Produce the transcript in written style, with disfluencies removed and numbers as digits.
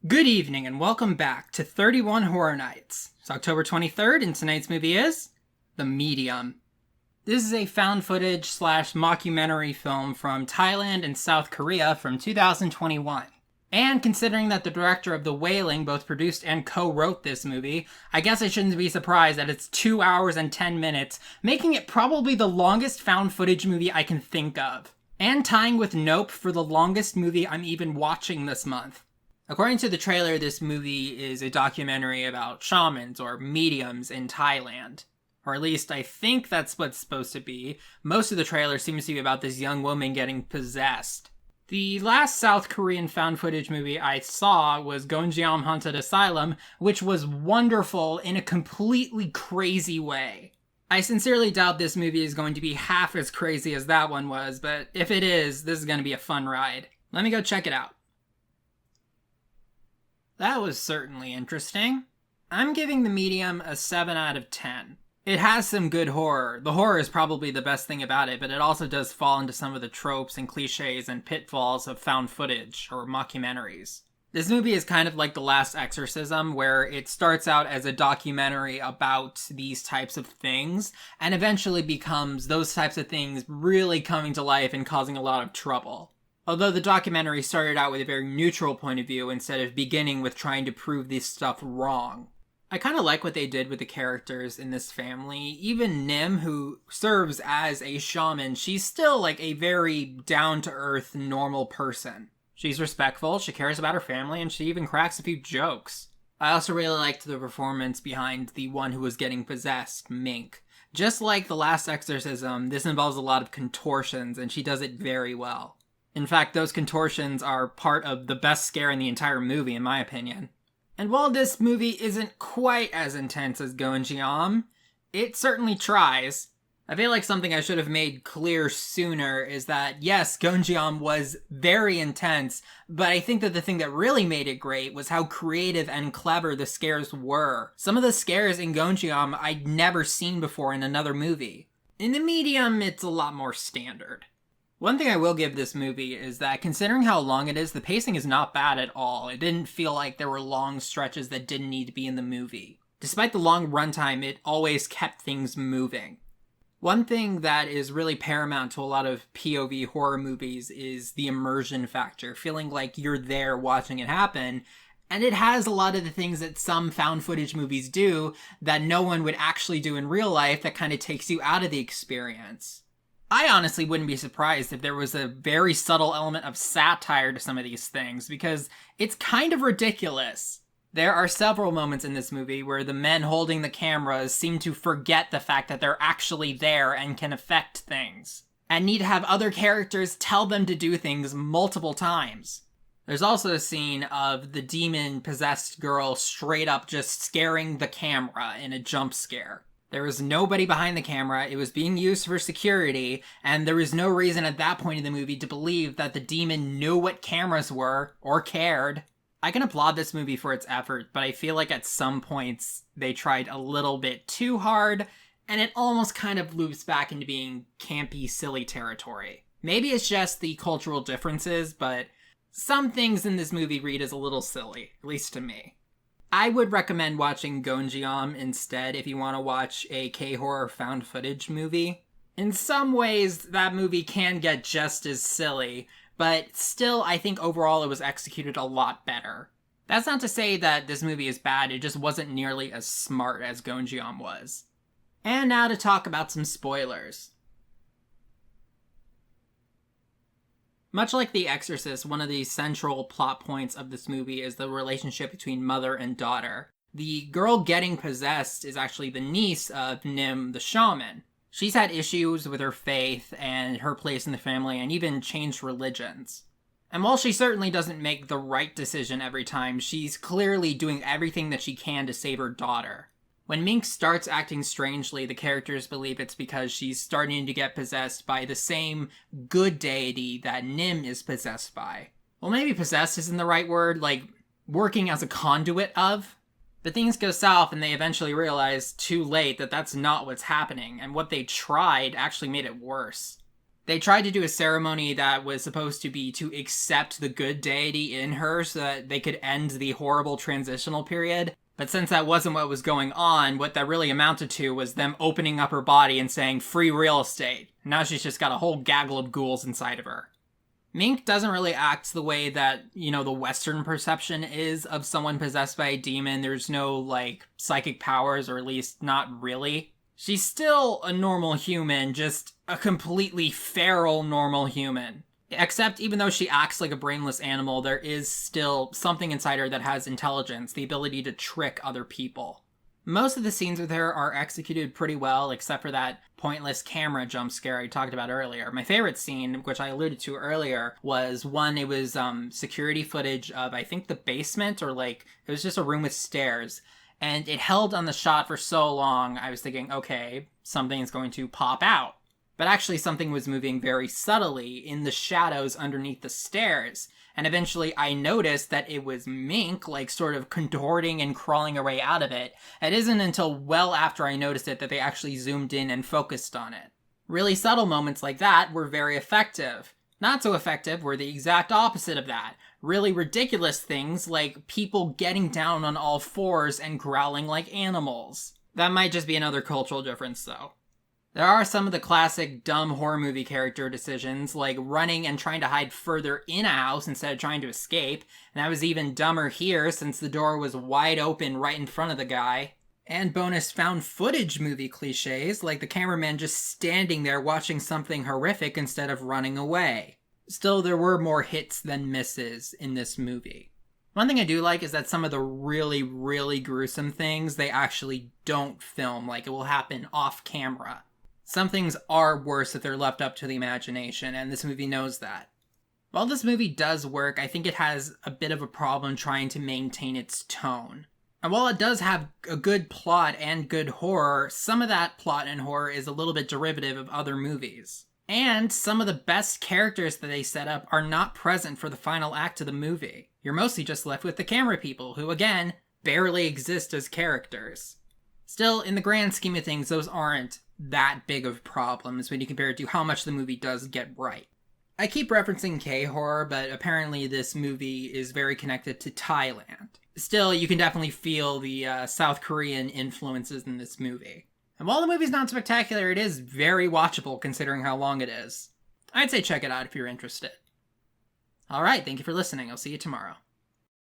Good evening and welcome back to 31 Horror Nights. It's October 23rd and tonight's movie is The Medium. This is a found footage / mockumentary film from Thailand and South Korea from 2021. And considering that the director of The Wailing both produced and co-wrote this movie, I guess I shouldn't be surprised that it's 2 hours and 10 minutes, making it probably the longest found footage movie I can think of. And tying with Nope for the longest movie I'm even watching this month. According to the trailer, this movie is a documentary about shamans or mediums in Thailand. Or at least I think that's what it's supposed to be. Most of the trailer seems to be about this young woman getting possessed. The last South Korean found footage movie I saw was Gonjiam Haunted Asylum, which was wonderful in a completely crazy way. I sincerely doubt this movie is going to be half as crazy as that one was, but if it is, this is going to be a fun ride. Let me go check it out. That was certainly interesting. I'm giving The Medium a 7 out of 10. It has some good horror. The horror is probably the best thing about it, but it also does fall into some of the tropes and cliches and pitfalls of found footage or mockumentaries. This movie is kind of like The Last Exorcism, where it starts out as a documentary about these types of things, and eventually becomes those types of things really coming to life and causing a lot of trouble. Although the documentary started out with a very neutral point of view instead of beginning with trying to prove this stuff wrong. I kind of like what they did with the characters in this family. Even Nim, who serves as a shaman, she's still like a very down-to-earth, normal person. She's respectful, she cares about her family, and she even cracks a few jokes. I also really liked the performance behind the one who was getting possessed, Mink. Just like The Last Exorcism, this involves a lot of contortions, and she does it very well. In fact, those contortions are part of the best scare in the entire movie, in my opinion. And while this movie isn't quite as intense as Gonjiam, it certainly tries. I feel like something I should have made clear sooner is that, yes, Gonjiam was very intense, but I think that the thing that really made it great was how creative and clever the scares were. Some of the scares in Gonjiam I'd never seen before in another movie. In The Medium, it's a lot more standard. One thing I will give this movie is that considering how long it is, the pacing is not bad at all. It didn't feel like there were long stretches that didn't need to be in the movie. Despite the long runtime, it always kept things moving. One thing that is really paramount to a lot of POV horror movies is the immersion factor, feeling like you're there watching it happen. And it has a lot of the things that some found footage movies do that no one would actually do in real life that kind of takes you out of the experience. I honestly wouldn't be surprised if there was a very subtle element of satire to some of these things, because it's kind of ridiculous. There are several moments in this movie where the men holding the cameras seem to forget the fact that they're actually there and can affect things, and need to have other characters tell them to do things multiple times. There's also a scene of the demon-possessed girl straight up just scaring the camera in a jump scare. There was nobody behind the camera, it was being used for security, and there was no reason at that point in the movie to believe that the demon knew what cameras were, or cared. I can applaud this movie for its effort, but I feel like at some points they tried a little bit too hard, and it almost kind of loops back into being campy, silly territory. Maybe it's just the cultural differences, but some things in this movie read as a little silly, at least to me. I would recommend watching Gonjiam instead if you want to watch a K-horror found footage movie. In some ways, that movie can get just as silly, but still, I think overall it was executed a lot better. That's not to say that this movie is bad, it just wasn't nearly as smart as Gonjiam was. And now to talk about some spoilers. Much like The Exorcist, one of the central plot points of this movie is the relationship between mother and daughter. The girl getting possessed is actually the niece of Nim the shaman. She's had issues with her faith and her place in the family and even changed religions. And while she certainly doesn't make the right decision every time, she's clearly doing everything that she can to save her daughter. When Mink starts acting strangely, the characters believe it's because she's starting to get possessed by the same good deity that Nim is possessed by. Well, maybe possessed isn't the right word, like working as a conduit of. But things go south and they eventually realize too late that that's not what's happening, and what they tried actually made it worse. They tried to do a ceremony that was supposed to be to accept the good deity in her so that they could end the horrible transitional period. But since that wasn't what was going on, what that really amounted to was them opening up her body and saying, free real estate. Now she's just got a whole gaggle of ghouls inside of her. Mink doesn't really act the way that, the Western perception is of someone possessed by a demon. There's no, psychic powers, or at least not really. She's still a normal human, just a completely feral normal human. Except even though she acts like a brainless animal, there is still something inside her that has intelligence, the ability to trick other people. Most of the scenes with her are executed pretty well, except for that pointless camera jump scare I talked about earlier. My favorite scene, which I alluded to earlier, was one, it was security footage of, I think, the basement, or it was just a room with stairs. And it held on the shot for so long, I was thinking, okay, something's going to pop out. But actually something was moving very subtly in the shadows underneath the stairs. And eventually I noticed that it was Mink, sort of contorting and crawling her way out of it. It isn't until well after I noticed it that they actually zoomed in and focused on it. Really subtle moments like that were very effective. Not so effective were the exact opposite of that. Really ridiculous things like people getting down on all fours and growling like animals. That might just be another cultural difference, though. There are some of the classic dumb horror movie character decisions, like running and trying to hide further in a house instead of trying to escape, and that was even dumber here since the door was wide open right in front of the guy. And bonus found footage movie cliches, like the cameraman just standing there watching something horrific instead of running away. Still, there were more hits than misses in this movie. One thing I do like is that some of the really, really gruesome things they actually don't film, like it will happen off camera. Some things are worse if they're left up to the imagination, and this movie knows that. While this movie does work, I think it has a bit of a problem trying to maintain its tone. And while it does have a good plot and good horror, some of that plot and horror is a little bit derivative of other movies. And some of the best characters that they set up are not present for the final act of the movie. You're mostly just left with the camera people, who again, barely exist as characters. Still, in the grand scheme of things, those aren't that big of problems when you compare it to how much the movie does get right. I keep referencing K-horror, but apparently this movie is very connected to Thailand. Still, you can definitely feel the South Korean influences in this movie. And while the movie's not spectacular, it is very watchable considering how long it is. I'd say check it out if you're interested. Alright, thank you for listening. I'll see you tomorrow.